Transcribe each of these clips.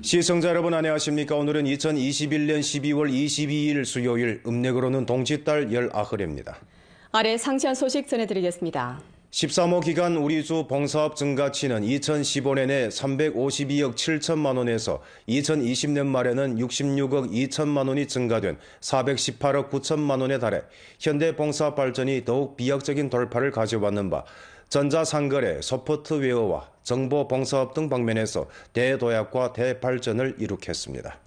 시청자 여러분 안녕하십니까? 오늘은 2021년 12월 22일 수요일 음력으로는 동짓달 19일입니다. 아래 상세한 소식 전해드리겠습니다. 13호 기간 우리주 봉사업 증가치는 2015년에 352억 7천만 원에서 2020년 말에는 66억 2천만 원이 증가된 418억 9천만 원에 달해 현대 봉사업 발전이 더욱 비약적인 돌파를 가져왔는 바 전자상거래, 소프트웨어와 정보 봉사업 등 방면에서 대도약과 대발전을 이룩했습니다.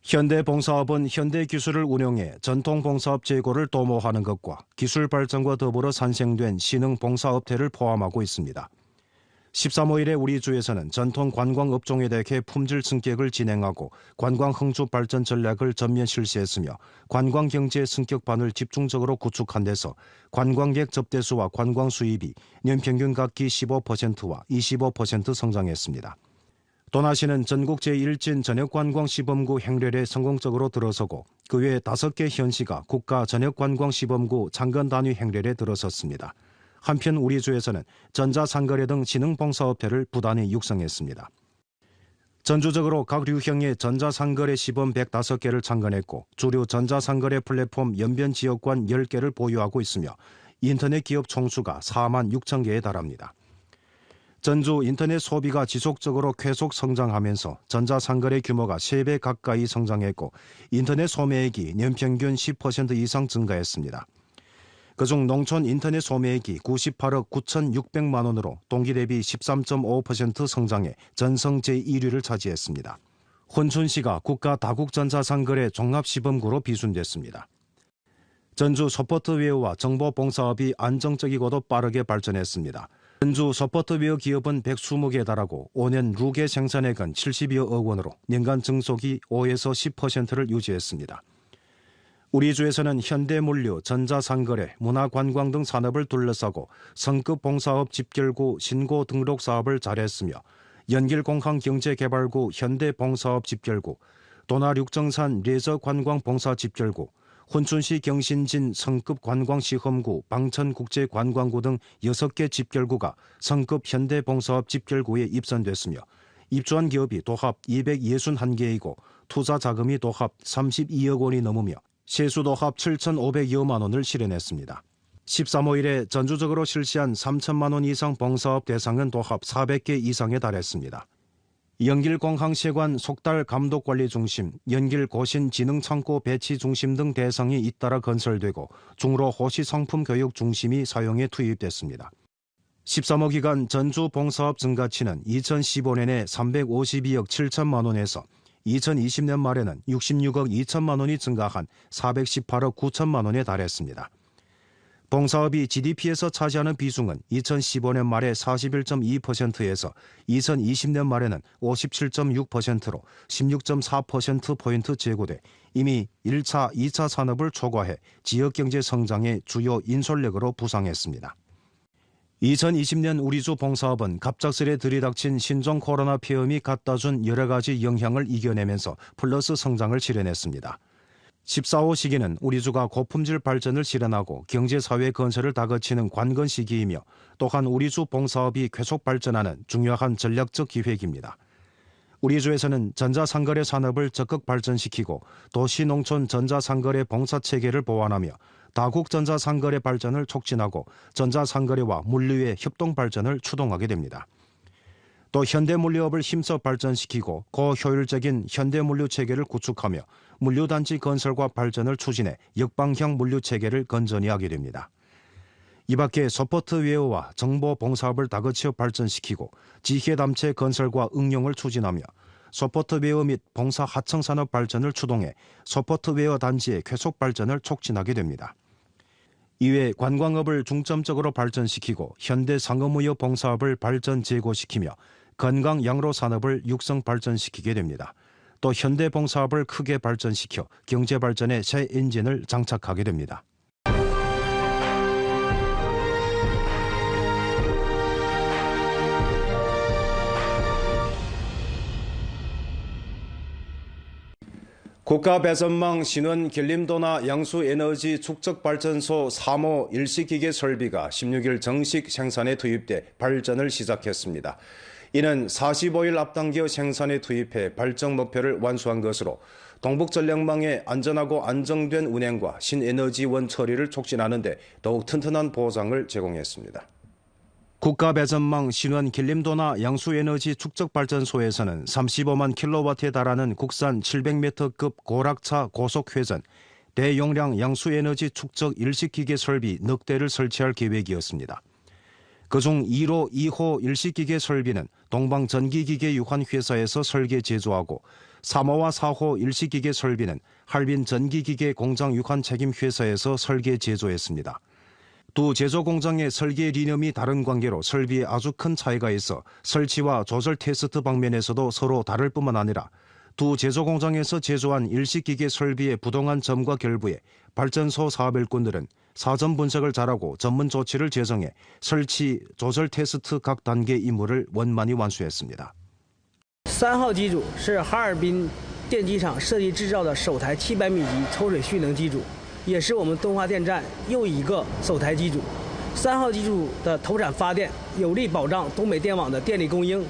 현대봉사업은 현대기술을 운용해 전통봉사업 재고를 도모하는 것과 기술 발전과 더불어 산생된 신흥봉사업태를 포함하고 있습니다. 13호 일에 우리 주에서는 전통 관광업종에 대해 품질 승격을 진행하고 관광 흥주 발전 전략을 전면 실시했으며 관광경제 승격반을 집중적으로 구축한 데서 관광객 접대수와 관광 수입이 연평균 각기 15%와 25% 성장했습니다. 도나시는 전국 제1진 전역관광시범구 행렬에 성공적으로 들어서고 그 외 5개 현시가 국가 전역관광시범구 장건단위 행렬에 들어섰습니다. 한편 우리 주에서는 전자상거래 등 신흥봉사업체를 부단히 육성했습니다. 전주적으로 각 류형의 전자상거래 시범 105개를 창건했고 주류 전자상거래 플랫폼 연변지역관 10개를 보유하고 있으며 인터넷 기업 총수가 4만 6천 개에 달합니다. 전주 인터넷 소비가 지속적으로 계속 성장하면서 전자상거래 규모가 3배 가까이 성장했고 인터넷 소매액이 연평균 10% 이상 증가했습니다. 그중 농촌 인터넷 소매액이 98억 9,600만 원으로 동기 대비 13.5% 성장해 전성 제1위를 차지했습니다. 혼춘시가 국가 다국전자상거래 종합시범구로 비순됐습니다. 전주 소프트웨어와 정보봉사업이 안정적이고도 빠르게 발전했습니다. 전주 소프트웨어 기업은 120개에 달하고 5년 루게 생산액은 70여억 원으로年간 증속이 5에서 10%를 유지했습니다. 우리 주에서는 현대물류, 전자상거래, 문화관광 등 산업을 둘러싸고 성급 봉사업 집결구 신고 등록 사업을 잘했으며 연길공항경제개발구 현대봉사업 집결구, 도나육정산 레저관광봉사 집결구, 혼춘시 경신진 성급 관광시험구, 방천국제관광구 등 6개 집결구가 성급 현대봉사업 집결구에 입선됐으며 입주한 기업이 도합 261개이고 투자 자금이 도합 32억 원이 넘으며 세수 도합 7,500여만 원을 실현했습니다. 13호 일에 전주적으로 실시한 3천만 원 이상 봉사업 대상은 도합 400개 이상에 달했습니다. 연길공항세관 속달감독관리중심, 연길고신지능창고 배치중심 등 대상이 잇따라 건설되고 중로 호시상품교육중심이 사용에 투입됐습니다. 13호 기간 전주 봉사업 증가치는 2015년에 352억 7천만 원에서 2020년 말에는 66억 2천만 원이 증가한 418억 9천만 원에 달했습니다. 봉사업이 GDP에서 차지하는 비중은 2015년 말에 41.2%에서 2020년 말에는 57.6%로 16.4%포인트 제고돼 이미 1차, 2차 산업을 초과해 지역경제 성장의 주요 인솔력으로 부상했습니다. 2020년 우리주 봉사업은 갑작스레 들이닥친 신종 코로나 폐렴이 갖다준 여러 가지 영향을 이겨내면서 플러스 성장을 실현했습니다. 14호 시기는 우리주가 고품질 발전을 실현하고 경제사회 건설을 다그치는 관건 시기이며 또한 우리주 봉사업이 계속 발전하는 중요한 전략적 기획입니다. 우리주에서는 전자상거래 산업을 적극 발전시키고 도시농촌 전자상거래 봉사체계를 보완하며 다국전자상거래 발전을 촉진하고 전자상거래와 물류의 협동 발전을 추동하게 됩니다. 또 현대물류업을 힘써 발전시키고 고효율적인 현대물류체계를 구축하며 물류단지 건설과 발전을 추진해 역방향 물류체계를 건전히 하게 됩니다. 이 밖에 소프트웨어와 정보봉사업을 다그쳐 발전시키고 지혜담체 건설과 응용을 추진하며 소프트웨어 및 봉사 하청산업 발전을 추동해 소프트웨어 단지의 계속 발전을 촉진하게 됩니다. 이외 관광업을 중점적으로 발전시키고 현대상업무역 봉사업을 발전 제고시키며 건강 양로 산업을 육성 발전시키게 됩니다. 또 현대봉사업을 크게 발전시켜 경제 발전의 새 엔진을 장착하게 됩니다. 국가배선망 신원 길림도나 양수에너지 축적발전소 3호 일시기계 설비가 16일 정식 생산에 투입돼 발전을 시작했습니다. 이는 45일 앞당겨 생산에 투입해 발전 목표를 완수한 것으로 동북전력망의 안전하고 안정된 운행과 신에너지원 처리를 촉진하는 데 더욱 튼튼한 보장을 제공했습니다. 국가배전망 신원 길림도나 양수에너지 축적발전소에서는 35만 킬로와트에 달하는 국산 700m급 고락차 고속회전, 대용량 양수에너지 축적 일식기계 설비 넉 대를 설치할 계획이었습니다. 그중 1호, 2호 일식기계 설비는 동방전기기계 유한회사에서 설계 제조하고 3호와 4호 일식기계 설비는 할빈 전기기계 공장 유한책임회사에서 설계 제조했습니다. 두 제조 공장의 설계 리념이 다른 관계로 설비에 아주 큰 차이가 있어 설치와 조절 테스트 방면에서도 서로 다를 뿐만 아니라 두 제조 공장에서 제조한 일식기계 설비의 부동한 점과 결부에 발전소 사업 일꾼들은 사전 분석을 잘하고 전문 조치를 제정해 설치, 조절 테스트 각 단계 임무를 원만히 완수했습니다. 3号机组是哈尔滨电机厂设计制造的首台700米级抽水蓄能机组，也是我们敦化电站又一个首台机组。3号机组的投产发电有力保障东北电网的电力供应，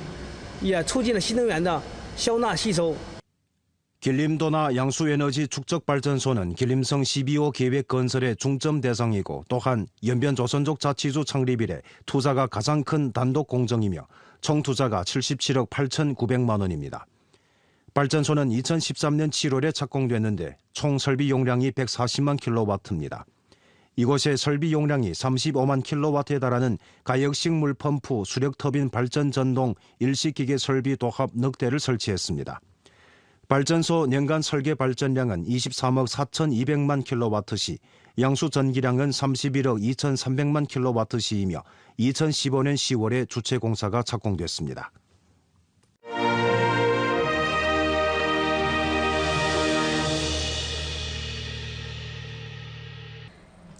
也促进了新能源的消纳吸收。 길림도나 양수에너지 축적발전소는 길림성 12호 계획 건설의 중점 대상이고 또한 연변조선족 자치주 창립 이래 투자가 가장 큰 단독 공정이며 총 투자가 77억 8,900만 원입니다. 발전소는 2013년 7월에 착공됐는데 총 설비 용량이 140만 킬로와트입니다. 이곳의 설비 용량이 35만 킬로와트에 달하는 가역식 물펌프 수력터빈 발전 전동 일식기계 설비 도합 넉 대를 설치했습니다. 발전소 년간 설계 발전량은 23억 4,200만 킬로와트시, 양수 전기량은 31억 2,300만 킬로와트시이며 2015년 10월에 주체 공사가 착공됐습니다.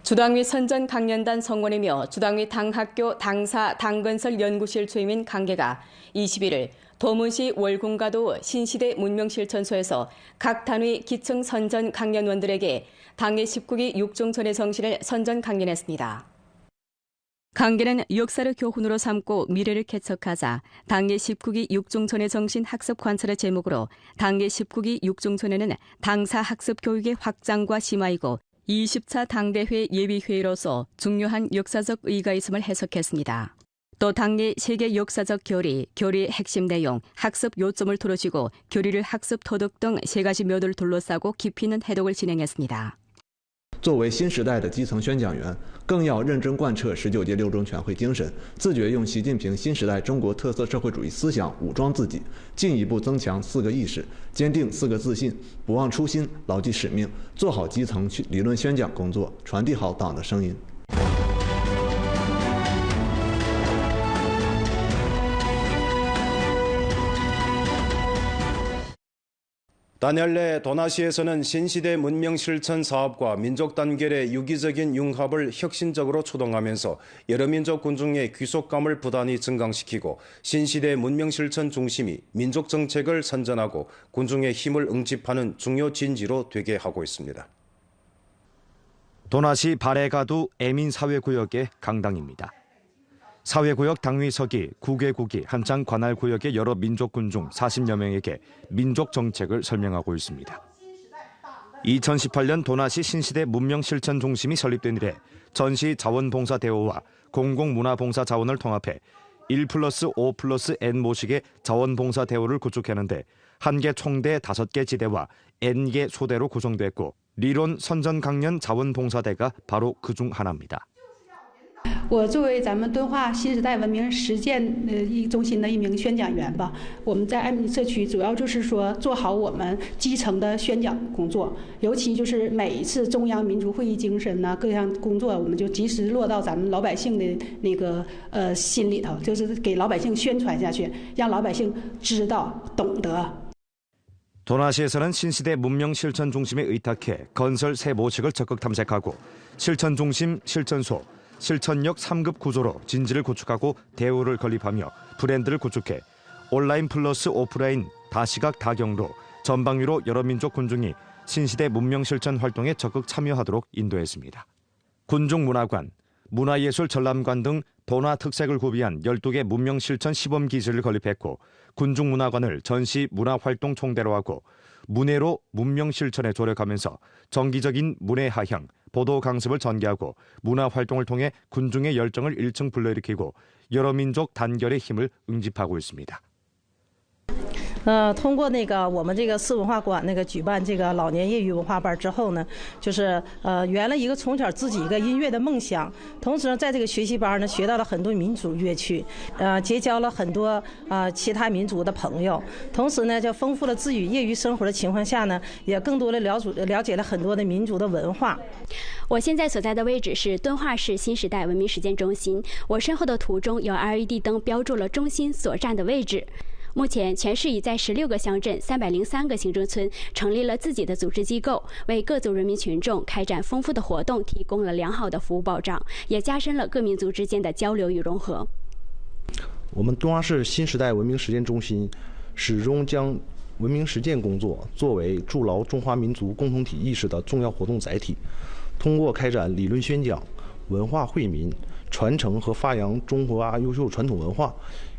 주당위 선전 강연단 성원이며 주당위 당학교 당사 당건설 연구실 주임인 강계가 21일 도문시 월군가도 신시대 문명실천소에서 각 단위 기층 선전 강연원들에게 당의 19기 육종선의 정신을 선전 강연했습니다. 강계는 역사를 교훈으로 삼고 미래를 개척하자 당의 19기 육종선의 정신 학습 관찰의 제목으로 당의 19기 육종선에는 당사 학습 교육의 확장과 심화이고 20차 당대회 예비회의로서 중요한 역사적 의의가 있음을 해석했습니다. 또 당내 세계 역사적 교리, 교리의 핵심 내용, 학습 요점을 두루지고 교리를 학습 토득 등 세 가지 묘도를 둘러싸고 깊이 있는 해독을 진행했습니다. 作为新时代的基层宣讲员，更要认真贯彻19届六中全会精神，自觉用习近平新时代中国特色社会主义思想武装自己，进一步增强4个意识，坚定4个自信，不忘初心，牢记使命，做好基层理论宣讲工作，传递好党的声音。 단열내 도나시에서는 신시대 문명실천 사업과 민족 단결의 유기적인 융합을 혁신적으로 추동하면서 여러 민족 군중의 귀속감을 부단히 증강시키고 신시대 문명실천 중심이 민족 정책을 선전하고 군중의 힘을 응집하는 중요 진지로 되게 하고 있습니다. 도나시 바레가두 애민사회구역의 강당입니다. 사회구역 당위석이 9개국이 한창 관할 구역의 여러 민족군 중 40여 명에게 민족 정책을 설명하고 있습니다. 2018년 도나시 신시대 문명실천 중심이 설립된 이래 전시 자원봉사 대호와 공공문화봉사 자원을 통합해 1+5+N 모식의 자원봉사 대호를 구축하는데 1개 총대 5개 지대와 N개 소대로 구성됐고理论선전 강연 자원봉사대가 바로 그중 하나입니다. 我作为咱们敦化新时代文明实践中心的一名宣讲员吧，我们在爱民社区主要就是说做好我们基层的宣讲工作，尤其就是每一次中央民族会议精神呢，各项工作我们就及时落到咱们老百姓的那个心里头，就是给老百姓宣传下去，让老百姓知道懂得。 도나시에서는 신시대 문명실천 중심에 의탁해 건설 새 모식을 적극 탐색하고 실천 중심, 실천소, 실천역 3급 구조로 진지를 구축하고 대우를 건립하며 브랜드를 구축해 온라인 플러스 오프라인 다시각 다경로 전방위로 여러 민족 군중이 신시대 문명실천 활동에 적극 참여하도록 인도했습니다. 군중문화관, 문화예술 전람관 등 도나 특색을 구비한 12개 문명실천 시범 기지를 건립했고 군중문화관을 전시 문화활동 총대로 하고 문해로 문명실천에 조력하면서 정기적인 문해 하향, 보도 강습을 전개하고 문화활동을 통해 군중의 열정을 일층 불러일으키고 여러民族 단결의 힘을 응집하고 있습니다. 通过我们这个市文化馆举办这个老年业余文化班之后呢，就是圆了一个从小自己一个音乐的梦想，同时呢，在这个学习班呢学到了很多民族乐曲，结交了很多其他民族的朋友，同时呢，就丰富了自己业余生活的情况下呢，也更多的了解了很多的民族的文化。我现在所在的位置是敦化市新时代文明实践中心，我身后的图中有 LED 灯标注了中心所站的位置。 目前，全市已在16个乡镇、303个行政村成立了自己的组织机构，为各族人民群众开展丰富的活动提供了良好的服务保障，也加深了各民族之间的交流与融合。我们敦化市新时代文明实践中心始终将文明实践工作作为筑牢中华民族共同体意识的重要活动载体，通过开展理论宣讲、文化惠民、传承和发扬中华优秀传统文化、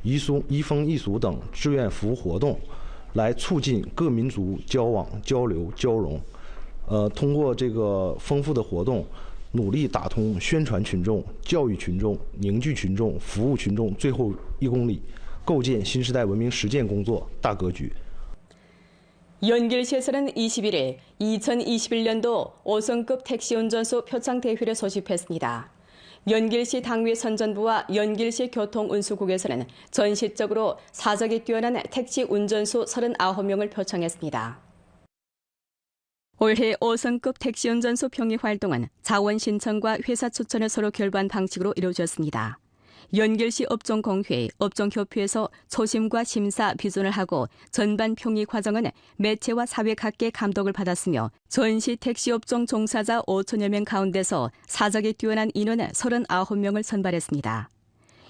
移风易俗等志愿服务活动，来促进各民族交往、交流、交融。通过这个丰富的活动，努力打通宣传群众、教育群众、凝聚群众、服务群众最后1公里，构建新时代文明实践工作大格局。 연길시에서는 21일 2021년도 5성급 택시운전소 표창대회를 소집했습니다. 연길시 당위 선전부와 연길시 교통운수국에서는 전시적으로 사적이 뛰어난 택시 운전수 39명을 표창했습니다. 올해 5성급 택시 운전수 평의 활동은 자원 신청과 회사 추천을 서로 결부한 방식으로 이루어졌습니다. 연길시 업종공회, 업종협회에서 초심과 심사, 비준을 하고 전반 평의 과정은 매체와 사회 각계 감독을 받았으며 전시 택시업종 종사자 5천여 명 가운데서 사적이 뛰어난 인원 39명을 선발했습니다.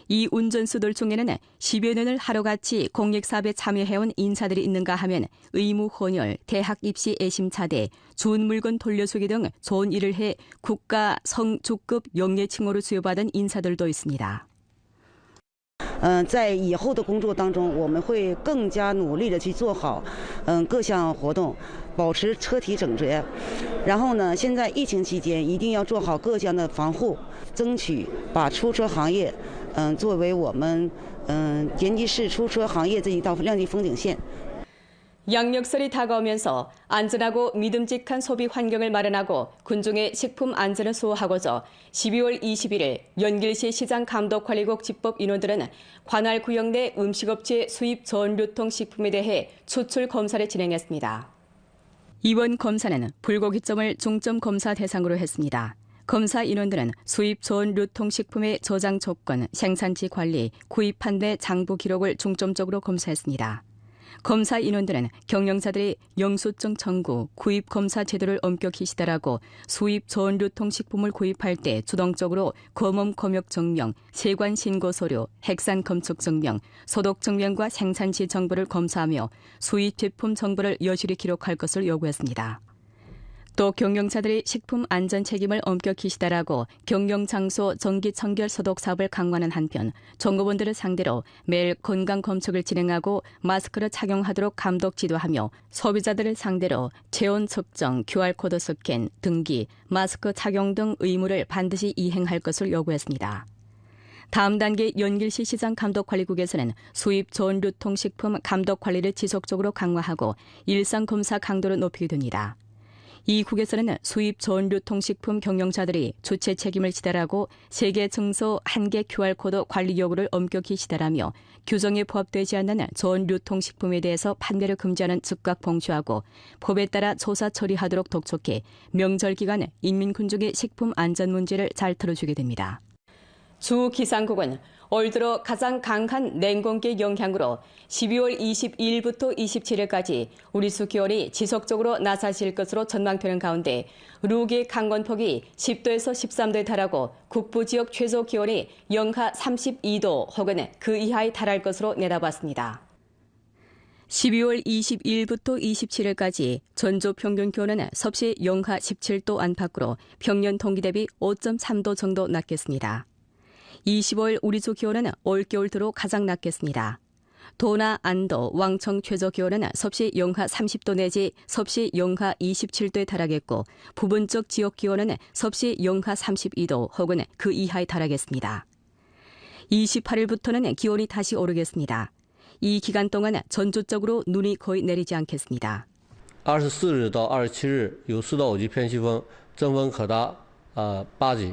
이 운전수들 중에는 10여 년을 하루같이 공익사업에 참여해온 인사들이 있는가 하면 의무 혼혈, 대학 입시 애심차대, 준물건 돌려주기 등 좋은 일을 해 국가 성주급 영예칭호를 수여받은 인사들도 있습니다. 在以后的工作当中，我们会更加努力的去做好各项活动，保持车体整洁。然后呢，现在疫情期间一定要做好各项的防护，争取把出租车行业作为我们延吉市出租车行业这一道亮丽风景线。 양력설이 다가오면서 안전하고 믿음직한 소비 환경을 마련하고 군중의 식품 안전을 수호하고자 12월 21일 연길시 시장감독관리국 집법 인원들은 관할 구역 내 음식업체 수입 전유통 식품에 대해 추출 검사를 진행했습니다. 이번 검사는 불고기점을 중점 검사 대상으로 했습니다. 검사 인원들은 수입 전유통식품의 저장 조건, 생산지 관리, 구입 판매 장부 기록을 중점적으로 검사했습니다. 검사 인원들은 경영사들이 영수증 청구, 구입 검사 제도를 엄격히 시달하고 수입 전유통식품을 구입할 때 주동적으로 검엄 검역 증명, 세관 신고 서류, 핵산 검측 증명, 소독 증명과 생산지 정보를 검사하며 수입 제품 정보를 여실히 기록할 것을 요구했습니다. 또 경영사들이 식품 안전 책임을 엄격히 시달하고 경영 장소 정기 청결 소독 사업을 강화하는 한편 종업원들을 상대로 매일 건강 검측을 진행하고 마스크를 착용하도록 감독 지도하며 소비자들을 상대로 체온 측정, QR코드 스캔, 등기, 마스크 착용 등 의무를 반드시 이행할 것을 요구했습니다. 다음 단계 연길시 시장감독관리국에서는 수입 전유통식품 감독관리를 지속적으로 강화하고 일상검사 강도를 높이게 됩니다. 이 국에서는 수입 전유통식품 경영자들이 주체 책임을 지달하고 세계 증서 한계 QR코드 관리 요구를 엄격히 시달하며 규정에 포함되지 않는 전유통식품에 대해서 판매를 금지하는 즉각 봉쇄하고 법에 따라 조사 처리하도록 독촉해 명절 기간 인민군중의 식품 안전 문제를 잘 들어주게 됩니다. 주 기상국은 올 들어 가장 강한 냉동기 영향으로 12월 22일부터 27일까지 우리수 기온이 지속적으로 낮아질 것으로 전망되는 가운데 루기 강원폭이 10도에서 13도에 달하고 북부 지역 최저 기온이 영하 32도 혹은 그 이하에 달할 것으로 내다봤습니다. 12월 22일부터 27일까지 전조 평균 기온은 섭씨 영하 17도 안팎으로 평년 동기 대비 5.3도 정도 낮겠습니다. 25일 우리주 기온은 올겨울 들어 가장 낮겠습니다. 도나, 안도, 왕청 최저 기온은 섭씨 영하 30도 내지 섭씨 영하 27도에 달하겠고 부분적 지역 기온은 섭씨 영하 32도 혹은 그 이하에 달하겠습니다. 28일부터는 기온이 다시 오르겠습니다. 이 기간 동안 전주적으로 눈이 거의 내리지 않겠습니다. 24日到27日有4到5级偏西风，阵风可达8级。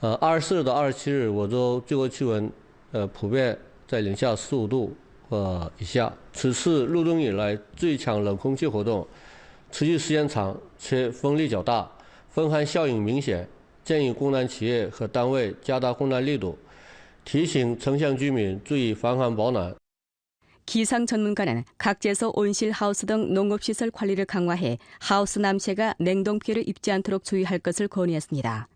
24日到27日我州最高气温普遍在零下15度以下。此次入冬以来最强冷空气活动持续时间长且风力较大，风寒效应明显，建议供暖企业和单位加大供暖力度，提醒城乡居民注意防寒保暖。 기상 전문가는 각지에서 온실 하우스 등 농업시설 관리를 강화해 하우스 남체가 냉동 피해를 입지 않도록 주의할 것을 건의했습니다.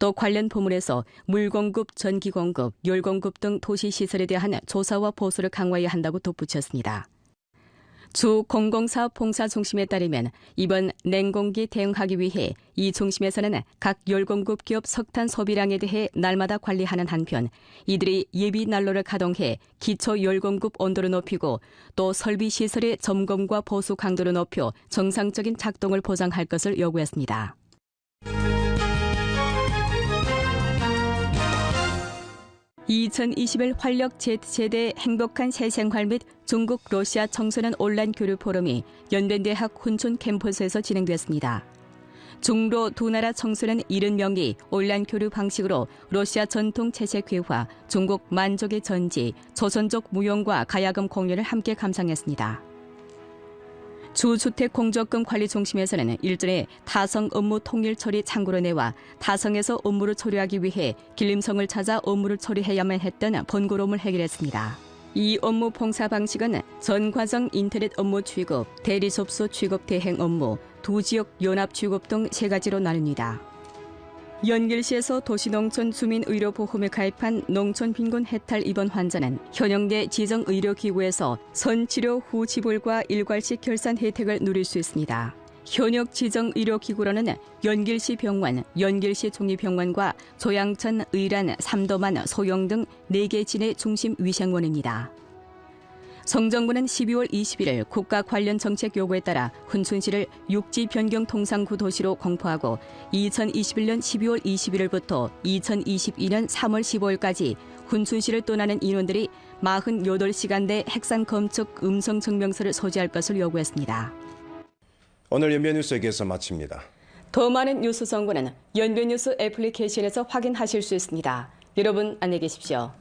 또 관련 부문에서 물 공급, 전기 공급, 열 공급 등 도시 시설에 대한 조사와 보수를 강화해야 한다고 덧붙였습니다. 주 공공사업 봉사중심에 따르면 이번 냉공기 대응하기 위해 이 중심에서는 각 열공급 기업 석탄 소비량에 대해 날마다 관리하는 한편 이들이 예비 난로를 가동해 기초 열공급 온도를 높이고 또 설비 시설의 점검과 보수 강도를 높여 정상적인 작동을 보장할 것을 요구했습니다. (2021) 활력 Z세대 행복한 새생활 및 중국 러시아 청소년 온라인 교류 포럼이 연변대학 훈춘 캠퍼스에서 진행됐습니다. 중로 두 나라 청소년 70명이 온라인 교류 방식으로 러시아 전통 채색 회화, 중국 만족의 전지, 조선족 무용과 가야금 공연을 함께 감상했습니다. 주주택공적금 관리중심에서는 일전에 타성 업무 통일 처리 창구로 내와 타성에서 업무를 처리하기 위해 길림성을 찾아 업무를 처리해야만 했던 번거로움을 해결했습니다. 이 업무 봉사 방식은 전 과정 인터넷 업무 취급, 대리접수 취급 대행 업무, 두 지역 연합 취급 등 세 가지로 나뉩니다. 연길시에서 도시농촌 주민의료보험에 가입한 농촌빈곤 해탈 입원 환자는 현역내 지정의료기구에서 선치료 후 지불과 일괄식 결산 혜택을 누릴 수 있습니다. 현역 지정의료기구로는 연길시 병원, 연길시 중리병원과 조양천, 의란, 삼도만, 소영 등 4개 진해 중심 위생원입니다. 성정부는 12월 21일 국가 관련 정책 요구에 따라 훈춘시를 육지 변경 통상구 도시로 공포하고 2021년 12월 21일부터 2022년 3월 15일까지 훈춘시를 떠나는 인원들이 48시간대 핵산 검측 음성 증명서를 소지할 것을 요구했습니다. 오늘 연변뉴스 여기에서 마칩니다. 더 많은 뉴스 정보는 연변뉴스 애플리케이션에서 확인하실 수 있습니다. 여러분 안녕히 계십시오.